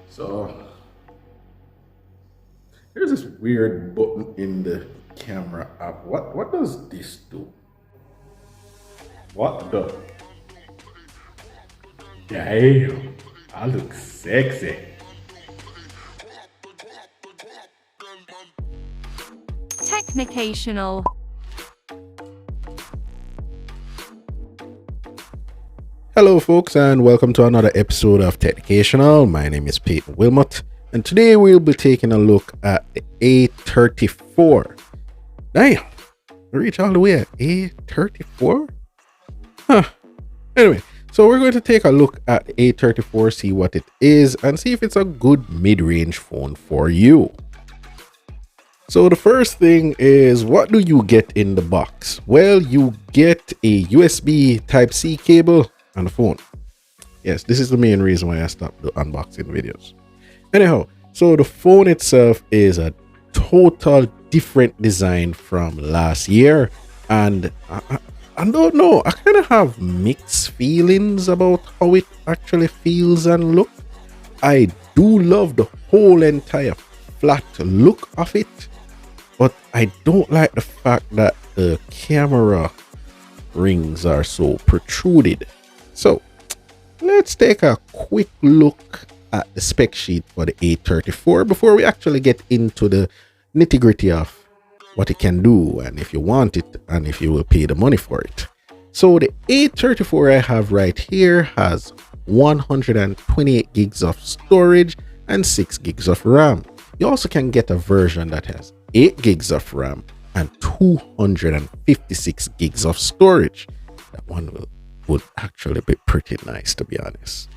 So there's this weird button in the camera app. What does this do? What the? Damn, I look sexy. Technicational. Hello folks and welcome to another episode of Technicational. My name is Peyton Wilmot and today we'll be taking a look at the A34. Damn, we reach all the way at A34? Huh. Anyway, so we're going to take a look at the A34, see what it is and see if it's a good mid-range phone for you. So the first thing is, what do you get in the box? Well, you get a USB Type-C cable and a phone. Yes, this is the main reason why I stopped the unboxing videos. Anyhow, so the phone itself is a total different design from last year, and I don't know, I kind of have mixed feelings about how it actually feels and look. I do love the whole entire flat look of it, but I don't like the fact that the camera rings are so protruded. So let's take a quick look at the spec sheet for the A34 before we actually get into the nitty-gritty of what it can do and if you want it and if you will pay the money for it. So the A34 I have right here has 128 gigs of storage and 6 gigs of RAM. You also can get a version that has 8 gigs of RAM and 256 gigs of storage. That one would actually be pretty nice, to be honest.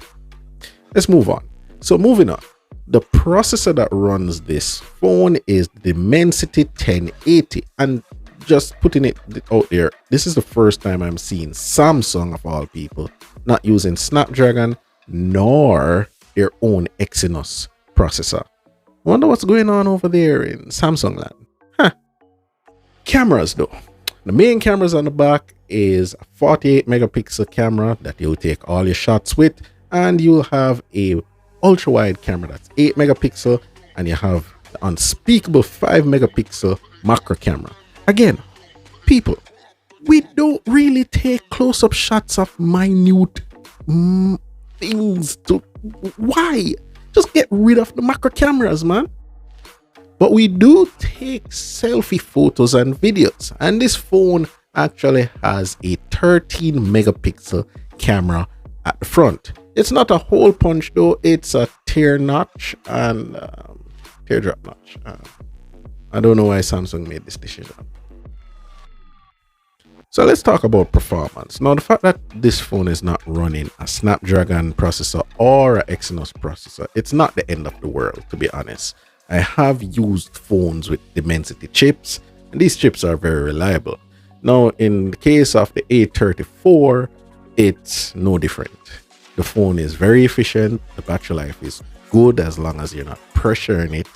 Let's move on. So moving on, the processor that runs this phone is the Dimensity 1080, and just putting it out there, this is the first time I'm seeing Samsung of all people not using Snapdragon nor their own Exynos processor. Wonder what's going on over there in Samsung land. Huh. Cameras though. The main cameras on the back is a 48 megapixel camera that you'll take all your shots with, and you'll have a ultra wide camera that's 8 megapixel, and you have the unspeakable 5 megapixel macro camera. Again, people, we don't really take close-up shots of minute things. Why? Just get rid of the macro cameras, man. But we do take selfie photos and videos, and this phone actually has a 13 megapixel camera at the front. It's not a hole punch though, it's a tear notch and teardrop notch. I don't know why Samsung made this decision. So let's talk about performance. Now, the fact that this phone is not running a Snapdragon processor or an Exynos processor, it's not the end of the world, to be honest. I have used phones with Dimensity chips, and these chips are very reliable. Now, in the case of the A34, it's no different. The phone is very efficient. The battery life is good as long as you're not pressuring it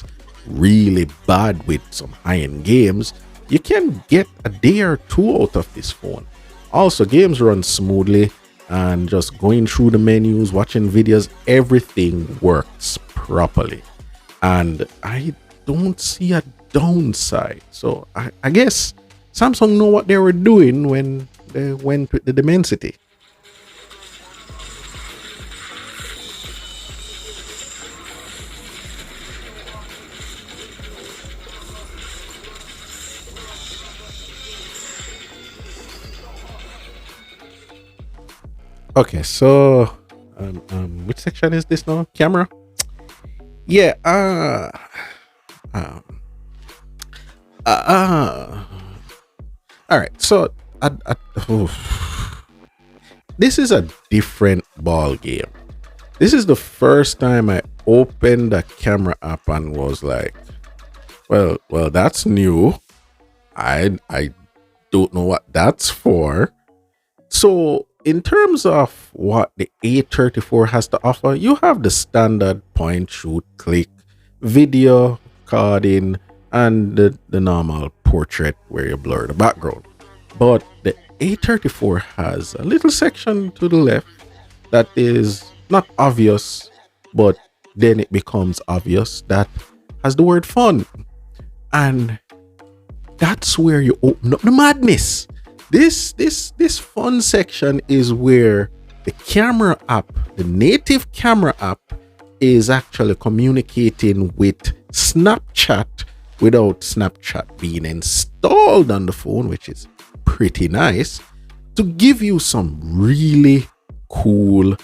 really bad with some high-end games. You can get a day or two out of this phone. Also, games run smoothly, and just going through the menus, watching videos, everything works properly. And I don't see a downside. So I guess Samsung know what they were doing when they went with the Dimensity. Okay, so which section is this now? Camera? Yeah, all right, so this is a different ball game. This is the first time I opened the camera app and was like, well, that's new. I don't know what that's for. So in terms of what the A34 has to offer, you have the standard point, shoot, click, video, carding, and the normal portrait where you blur the background. But the A34 has a little section to the left that is not obvious, but then it becomes obvious that has the word fun. And that's where you open up the madness. This fun section is where the camera app, the native camera app, is actually communicating with Snapchat without Snapchat being installed on the phone, which is pretty nice, to give you some really cool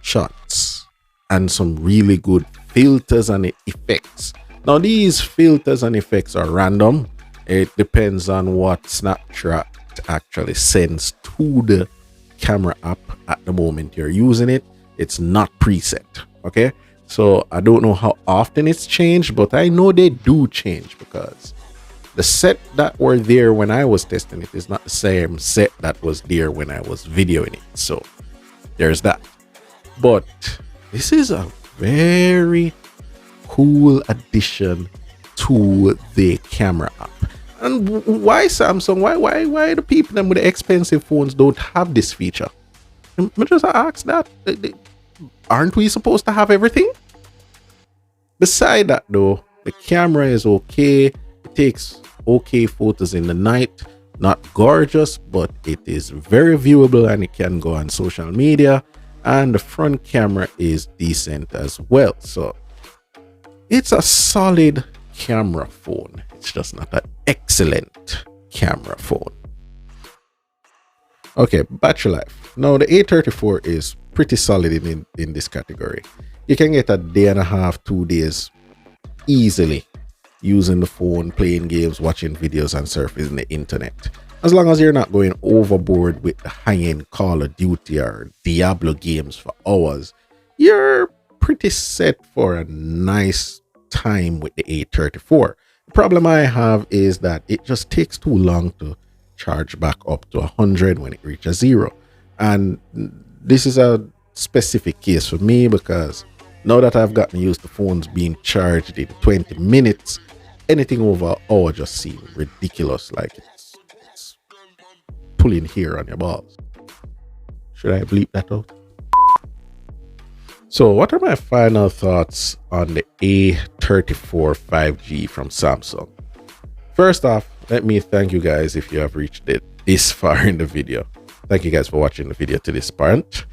shots and some really good filters and effects. Now, these filters and effects are random. It depends on what Snapchat actually sends to the camera app at the moment you're using it. It's not preset. Okay, so I don't know how often it's changed, but I know they do change, because the set that were there when I was testing it is not the same set that was there when I was videoing it. So there's that. But this is a very cool addition to the camera app. And why Samsung? Why the people them with the expensive phones don't have this feature? I just ask that. Aren't we supposed to have everything? Beside that though, the camera is okay. It takes okay photos in the night. Not gorgeous, but it is very viewable and it can go on social media. And the front camera is decent as well. So it's a solid camera phone. It's just not an excellent camera phone. Okay, battery life. Now the A34 is pretty solid in this category. You can get a day and a half, 2 days easily using the phone, playing games, watching videos, and surfing the internet. As long as you're not going overboard with the high-end Call of Duty or Diablo games for hours, you're pretty set for a nice time with the A34. The problem I have is that it just takes too long to charge back up to 100 when it reaches 0. And this is a specific case for me, because now that I've gotten used to phones being charged in 20 minutes, anything over an hour just seems ridiculous, like it's pulling hair on your balls. Should I bleep that out? So what are my final thoughts on the A34 5G from Samsung? First off, let me thank you guys if you have reached it this far in the video. Thank you guys for watching the video to this part.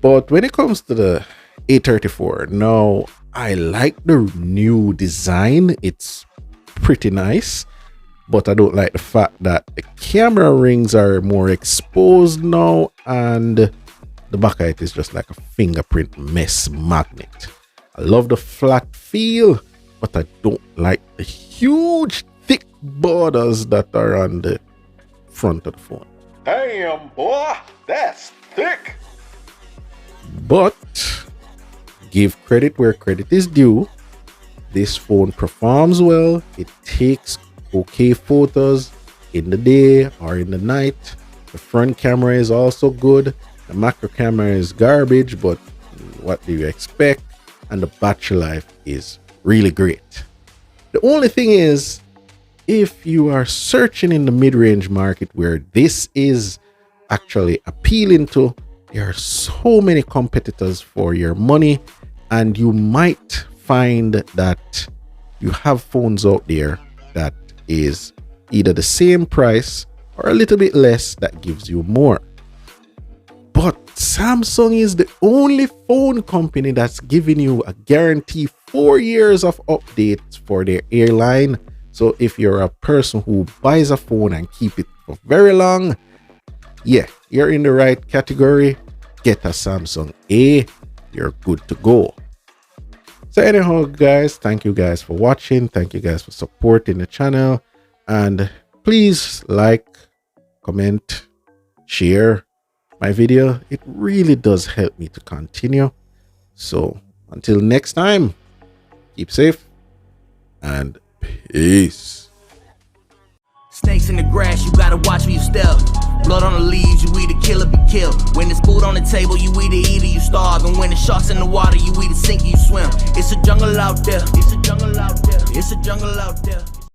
But when it comes to the A34, now I like the new design. It's pretty nice, but I don't like the fact that the camera rings are more exposed now, and the back of it is just like a fingerprint mesh magnet. I love the flat feel, but I don't like the huge thick borders that are on the front of the phone. Damn, boy, that's thick. But give credit where credit is due. This phone performs well. It takes okay photos in the day or in the night. The front camera is also good. The macro camera is garbage, but what do you expect? And the battery life is really great. The only thing is, if you are searching in the mid-range market where this is actually appealing to, there are so many competitors for your money, and you might find that you have phones out there that is either the same price or a little bit less that gives you more. But Samsung is the only phone company that's giving you a guarantee 4 years of updates for their airline. So if you're a person who buys a phone and keep it for very long, yeah, you're in the right category. Get a Samsung A, you're good to go. So anyhow, guys, thank you guys for watching. Thank you guys for supporting the channel. And please like, comment, share my video. It really does help me to continue. So until next time, keep safe and peace. Snakes in the grass, you gotta watch where you step. Blood on the leaves, you either kill or be killed. When there's food on the table, you either eat or you starve. And when the sharks in the water, you either sink or you swim. It's a jungle out there. It's a jungle out there. It's a jungle out there.